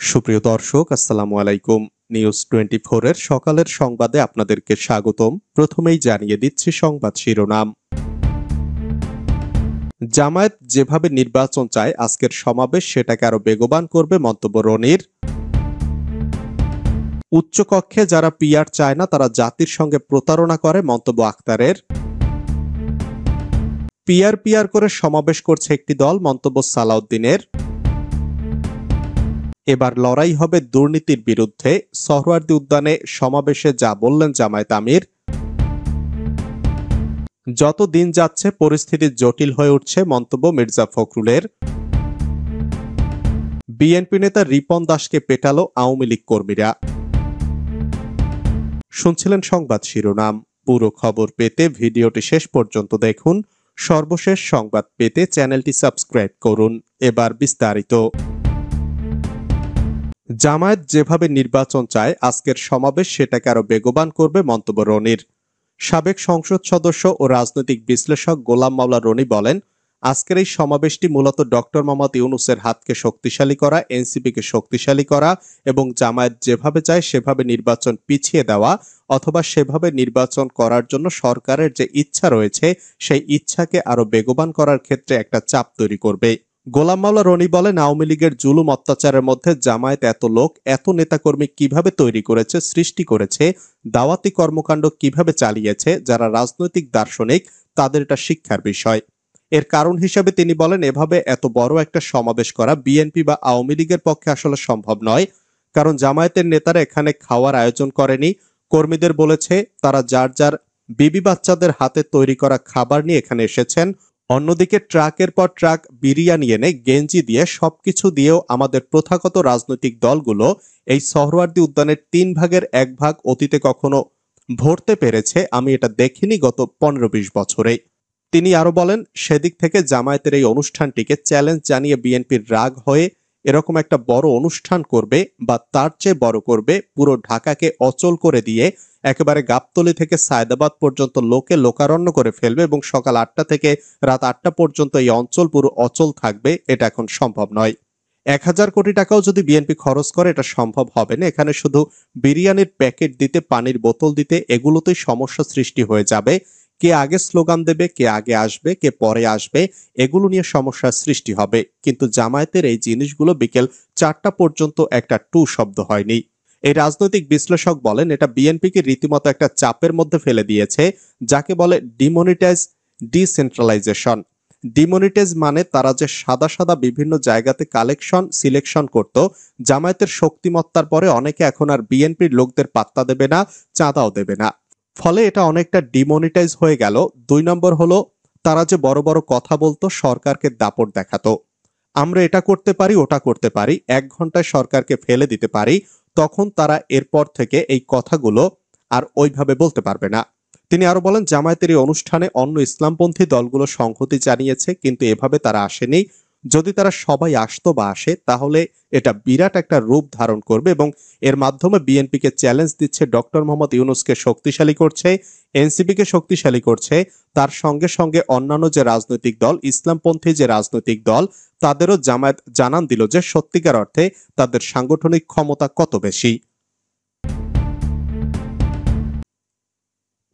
সুপ্রিয় দর্শক, আসসালামু আলাইকুম। নিউজ 24 এর সকালের সংবাদে আপনাদেরকে স্বাগতম। প্রথমেই জানিয়ে দিচ্ছি সংবাদ শিরোনাম। জামায়াত যেভাবে নির্বাচন চায়, আজকের সমাবেশ সেটাকে আরো বেগবান করবে মন্তব্য রনির। উচ্চকক্ষে যারা পিআর চায় না তারা জাতির সঙ্গে প্রতারণা করে মন্তব্য আক্তারের। পিআর করে সমাবেশ করছে একটি দল মন্তব্য সালাউদ্দিনের। এবার লড়াই হবে দুর্নীতির বিরুদ্ধে, সোহরাওয়ার্দী উদ্যানে সমাবেশে যা বললেন জামায়াত আমির। যত দিন যাচ্ছে পরিস্থিতি জটিল হয়ে উঠছে মন্তব্য মির্জা ফখরুলের। বিএনপি নেতা রিপন দাসকে পেটালো আওয়ামী লীগ কর্মীরা। শুনছিলেন সংবাদ শিরোনাম। পুরো খবর পেতে ভিডিওটি শেষ পর্যন্ত দেখুন। সর্বশেষ সংবাদ পেতে চ্যানেলটি সাবস্ক্রাইব করুন। এবার বিস্তারিত। জামায়াত যেভাবে নির্বাচন চায়, আজকের সমাবেশ সেটাকে আরো বেগবান করবে মন্তব্য রনির। সাবেক সংসদ সদস্য ও রাজনৈতিক বিশ্লেষক গোলাম মাওলা রনি বলেন, আজকের এই সমাবেশটি মূলত ডক্টর মোহাম্মদ ইউনূসের হাতকে শক্তিশালী করা, এনসিপিকে শক্তিশালী করা এবং জামায়াত যেভাবে চায় সেভাবে নির্বাচন পিছিয়ে দেওয়া অথবা সেভাবে নির্বাচন করার জন্য সরকারের যে ইচ্ছা রয়েছে সেই ইচ্ছাকে আরো বেগবান করার ক্ষেত্রে একটা চাপ তৈরি করবে। গোলাম মাওলা রনি বলেন, আওয়ামী লীগের জুলুম অত্যাচারের মধ্যে জামায়াত এত লোক, এত নেতাকর্মী কিভাবে তৈরি করেছে, সৃষ্টি করেছে, দাওয়াতি কর্মকাণ্ড কিভাবে চালিয়েছে, যারা রাজনৈতিক দার্শনিক তাদের এটা শিক্ষার বিষয়। এর কারণ হিসেবে তিনি বলেন, এভাবে এত বড় একটা সমাবেশ করা বিএনপি বা আওয়ামী লীগের পক্ষে আসলে সম্ভব নয়। কারণ জামায়াতের নেতারা এখানে খাওয়ার আয়োজন করেনি, কর্মীদের বলেছে তারা যার যার বিবি বাচ্চাদের হাতে তৈরি করা খাবার নিয়ে এখানে এসেছেন। অন্যদিকে ট্রাকের পর ট্রাক বিরিয়ানি এনে গেঞ্জি দিয়ে সবকিছু দিয়েও আমাদের প্রথাগত রাজনৈতিক দলগুলো এই সোহরাওয়ার্দী উদ্যানের 3 ভাগের 1 ভাগ অতীতে কখনো ভরতে পেরেছে, আমি এটা দেখিনি গত 15-20 বছরে। তিনি আরো বলেন, সেদিক থেকে জামায়াতের এই অনুষ্ঠানটিকে চ্যালেঞ্জ জানিয়ে বিএনপির রাগ হয়ে এরকম একটা বড় অনুষ্ঠান করবে বা তার চেয়ে বড় করবে, পুরো ঢাকাকে অচল করে দিয়ে একেবারে গাবতলী থেকে সায়দাবাদ পর্যন্ত লোকে লোকারণ্য করে ফেলবে এবং সকাল 8টা থেকে রাত 8টা পর্যন্ত এই অঞ্চল পুরো অচল থাকবে, এটা এখন সম্ভব নয়। 1000 কোটি টাকাও যদি বিএনপি খরচ করে এটা সম্ভব হবে না। এখানে শুধু বিরিয়ানির প্যাকেট দিতে, পানির বোতল দিতে, এগুলোতেই সমস্যা সৃষ্টি হয়ে যাবে। কে আগে স্লোগান দেবে, কে আগে আসবে, কে পরে আসবে, এগুলো নিয়ে সমস্যার সৃষ্টি হবে। কিন্তু জামায়াতের এই জিনিসগুলো বিকেল 4টা পর্যন্ত একটা টু শব্দ হয়নি। এই রাজনৈতিক বিশ্লেষক বলেন, এটা বিএনপিকে রীতিমতো একটা চাপের মধ্যে ফেলে দিয়েছে, যাকে বলে ডিমনিটাইজ ডিসেন্ট্রালাইজেশন। ডিমনিটাইজ মানে তারা যে সাদা সাদা বিভিন্ন জায়গাতে কালেকশন সিলেকশন করত, জামায়াতের শক্তিমত্তার পরে অনেকে এখন আর বিএনপির লোকদের পাত্তা দেবে না, চাঁদাও দেবে না। ফলে এটা অনেকটা ডিমনিটাইজ হয়ে গেল। 2 নম্বর হলো, তারা যে বড় বড় কথা বলতো, সরকারকে দাপট দেখাতো, আমরা এটা করতে পারি, ওটা করতে পারি, 1 ঘন্টায় সরকারকে ফেলে দিতে পারি, তখন তারা এরপর থেকে এই কথাগুলো আর ওইভাবে বলতে পারবে না। তিনি আরো বলেন, জামায়াতের এই অনুষ্ঠানে অন্য ইসলামপন্থী দলগুলো সংহতি জানিয়েছে, কিন্তু এভাবে তারা আসেনি। যদি তারা সবাই আসতো বা আসে, তাহলে এটা বিরাট একটা রূপ ধারণ করবে এবং এর মাধ্যমে বিএনপিকে চ্যালেঞ্জ দিচ্ছে, ডক্টর মোহাম্মদ ইউনূসকে শক্তিশালী করছে, এনসিপিকে শক্তিশালী করছে, তার সঙ্গে সঙ্গে অন্যান্য যে রাজনৈতিক দল, ইসলামপন্থী যে রাজনৈতিক দল, তাদেরও জামায়াত জানান দিল যে সত্যিকার অর্থে তাদের সাংগঠনিক ক্ষমতা কত বেশি।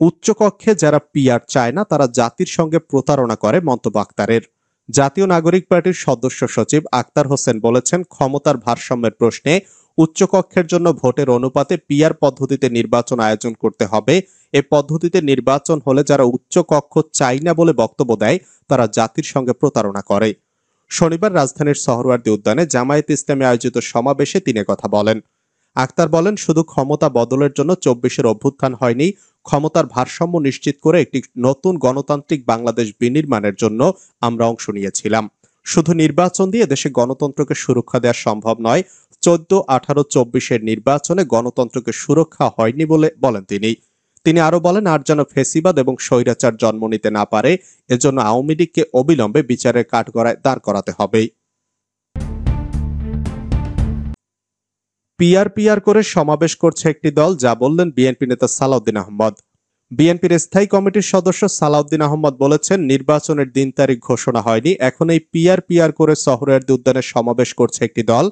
উচ্চকক্ষে যারা পিআর চায় না তারা জাতির সঙ্গে প্রতারণা করে মন্তব্য আক্তারের। জাতীয় নাগরিক পার্টির সদস্য সচিব আক্তার হোসেন বলেছেন, ক্ষমতার ভারসাম্যের প্রশ্নে উচ্চকক্ষের জন্য ভোটের অনুপাতে পিআর পদ্ধতিতে নির্বাচন আয়োজন করতে হবে। এ পদ্ধতিতে নির্বাচন হলে যারা উচ্চকক্ষ চায় না বলে বক্তব্য দেয়, তারা জাতির সঙ্গে প্রতারণা করে। শনিবার রাজধানীর সোহরাওয়ার্দী উদ্যানে জামায়াত ইসলামী আয়োজিত সমাবেশে তিনি কথা বলেন। আক্তার বলেন, শুধু ক্ষমতা বদলের জন্য 24-এর অভ্যুত্থান হয়নি, ক্ষমতার ভারসাম্য নিশ্চিত করে একটি নতুন গণতান্ত্রিক বাংলাদেশ বিনির্মাণের জন্য আমরা অংশ নিয়েছিলাম। শুধু নির্বাচন দিয়ে দেশে গণতন্ত্রকে সুরক্ষা দেওয়া সম্ভব নয়। 14, 18, 24-এর নির্বাচনে গণতন্ত্রকে সুরক্ষা হয়নি বলে বলেন তিনি। তিনি আরো বলেন, আর যেন ফেসিবাদ এবং স্বৈরাচার জন্ম নিতে না পারে, এজন্য আওয়ামী লীগকে অবিলম্বে বিচারের কাঠগড়ায় দাঁড় করাতে হবে। পিআর করে সমাবেশ করছে একটি দল, যা বললেন বিএনপি নেতা সালাউদ্দিন আহমদ। বিএনপির স্থায়ী কমিটির সদস্য সালাউদ্দিন আহমদ বলেছেন, নির্বাচনের দিন তারিখ ঘোষণা হয়নি, এখন এই পিআর করে সোহরাওয়ার্দী উদ্যানে সমাবেশ করছে একটি দল।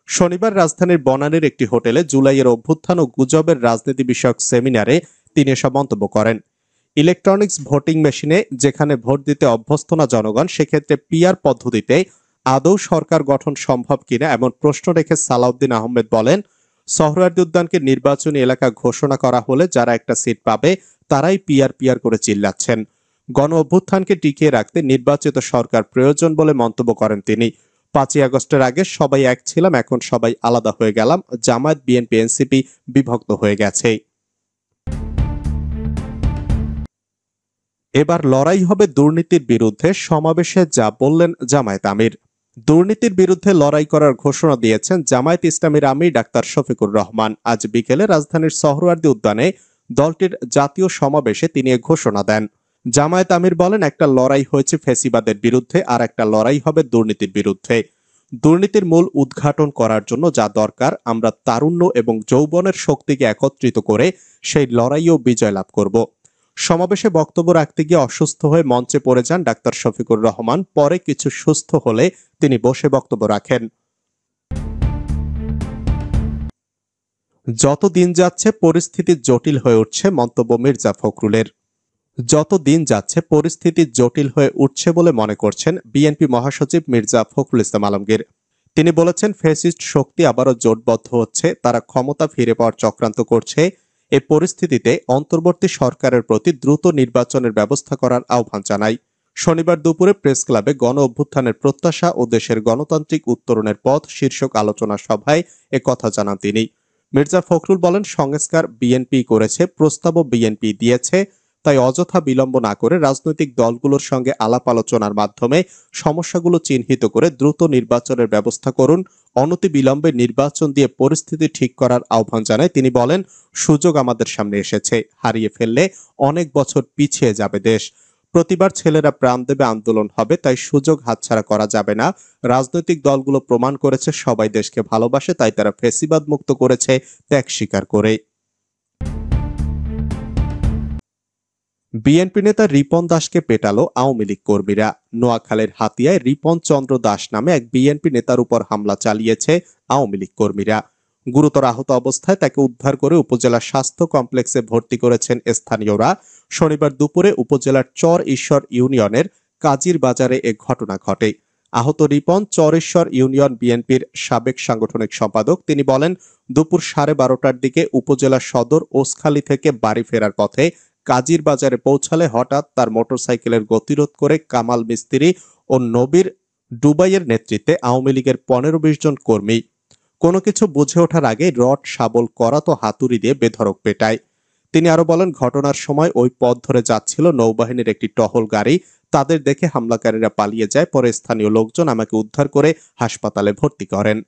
শনিবার রাজধানীর বনানীর একটি হোটেলে জুলাইয়ের অভ্যুত্থান ও গুজবের রাজনীতি বিষয়ক সেমিনারে তিনি এসব মন্তব্য করেন। ইলেকট্রনিক্স ভোটিং মেশিনে যেখানে ভোট দিতে অভ্যস্ত না জনগণ, সেক্ষেত্রে পিআর পদ্ধতিতে আদৌ সরকার গঠন সম্ভব কিনা এমন প্রশ্ন রেখে সালাউদ্দিন আহমেদ বলেন, সোহরাওয়ার্দী উদ্যানকে নির্বাচনী এলাকা ঘোষণা করা হলে যারা একটা সিট পাবে তারাই পিআর করে চিল্লাচ্ছেন। গণ অভ্যুত্থানকে টিকিয়ে রাখতে নির্বাচিত সরকার প্রয়োজন বলে মন্তব্য করেন তিনি। 5ই আগস্টের আগে সবাই এক ছিলাম, এখন সবাই আলাদা হয়ে গেলাম। জামায়াত, বিএনপি, এনসিপি বিভক্ত হয়ে গেছে। এবার লড়াই হবে দুর্নীতির বিরুদ্ধে, সমাবেশে যা বললেন জামায়াত আমির। দুর্নীতির বিরুদ্ধে লড়াই করার ঘোষণা দিয়েছেন জামায়াত ইসলামীর আমির ডাক্তার শফিকুর রহমান। আজ বিকেলে রাজধানীর সোহরাওয়ার্দী উদ্যানে দলটির জাতীয় সমাবেশে তিনি এ ঘোষণা দেন। জামায়াত আমির বলেন, একটা লড়াই হয়েছে ফ্যাসিবাদের বিরুদ্ধে, আর একটা লড়াই হবে দুর্নীতির বিরুদ্ধে। দুর্নীতির মূল উদ্ঘাটন করার জন্য যা দরকার, আমরা তারুণ্য এবং যৌবনের শক্তিকে একত্রিত করে সেই লড়াইও বিজয় লাভ করব। সমাবেশে বক্তব্য রাখতে গিয়ে অসুস্থ হয়ে মঞ্চে পড়ে যান ডাক্তার শফিকুর রহমান। পরে কিছু সুস্থ হলে তিনি বসে বক্তব্য রাখেন। যত দিন যাচ্ছে পরিস্থিতি জটিল হয়ে উঠছে, মন্তব্য মির্জা ফখরুলের। যত দিন যাচ্ছে পরিস্থিতি জটিল হয়ে উঠছে বলে মনে করছেন বিএনপি মহাসচিব মির্জা ফখরুল ইসলাম আলমগীর। তিনি বলেছেন, ফ্যাসিস্ট শক্তি আবারও জোটবদ্ধ হচ্ছে, তারা ক্ষমতা ফিরে পাওয়ার চক্রান্ত করছে। এ পরিস্থিতিতে অন্তর্বর্তী সরকারের প্রতি দ্রুত নির্বাচনের ব্যবস্থা করার আহ্বান জানাই। শনিবার দুপুরে প্রেস ক্লাবে গণ অভ্যুত্থানের প্রত্যাশা ও দেশের গণতান্ত্রিক উত্তরণের পথ শীর্ষক আলোচনা সভায় এ কথা জানান তিনি। মির্জা ফখরুল বলেন, সংস্কার বিএনপি করেছে, প্রস্তাবও বিএনপি দিয়েছে, তাই অযথা বিলম্ব না করে রাজনৈতিক দলগুলোর সঙ্গে আলাপ আলোচনার মাধ্যমে সমস্যাগুলো চিহ্নিত করে দ্রুত নির্বাচনের ব্যবস্থা করুন। অনতিবিলম্বে নির্বাচন দিয়ে পরিস্থিতি ঠিক করার আহ্বান জানায় তিনি। বলেন, সুযোগ আমাদের সামনে এসেছে, হারিয়ে ফেললে অনেক বছর পিছিয়ে যাবে দেশ। প্রতিবার ছেলেরা প্রাণ দেবে, আন্দোলন হবে, তাই সুযোগ হাতছাড়া করা যাবে না। রাজনৈতিক দলগুলো প্রমাণ করেছে সবাই দেশকে ভালোবাসে, তাই তারা ফ্যাসিবাদ মুক্ত করেছে ত্যাগ স্বীকার করে। বিএনপি নেতা রিপন দাসকে পেটালো আওয়ামী লীগ কর্মীরা। নোয়াখালীর হাতিয়ায় রিপন চন্দ্র দাস নামে এক বিএনপি নেতার উপর হামলা চালিয়েছে আওয়ামী লীগ কর্মীরা। গুরুতর আহত অবস্থায় তাকে উদ্ধার করে উপজেলা স্বাস্থ্য কমপ্লেক্সে ভর্তি করেছেন স্থানীয়রা। শনিবার দুপুরে উপজেলার চর ঈশ্বর ইউনিয়নের কাজীর বাজারে এ ঘটনা ঘটে। আহত রিপন চর ঈশ্বর ইউনিয়ন বিএনপির সাবেক সাংগঠনিক সম্পাদক। তিনি বলেন, দুপুর 12:30টার দিকে উপজেলা সদর ওসখালী থেকে বাড়ি ফেরার পথে কাজীর বাজারে পৌঁছালে হঠাৎ তার মোটরসাইকেলের গতিরোধ করে কামাল মিস্ত্রি ও নবীর ডুবাইয়ের নেতৃত্বে আওয়ামী লীগের 15-20 জন কর্মী কোনো কিছু বুঝে ওঠার আগে রড শাবল করাতো হাতুড়ি দিয়ে বেধড়ক পেটায়। তিনি আরো বলেন, ঘটনার সময় ওই পথ ধরে যাচ্ছিল নৌবাহিনীর একটি টহল গাড়ি। তাদের দেখে হামলাকারীরা পালিয়ে যায়। পরে স্থানীয় লোকজন আমাকে উদ্ধার করে হাসপাতালে ভর্তি করেন।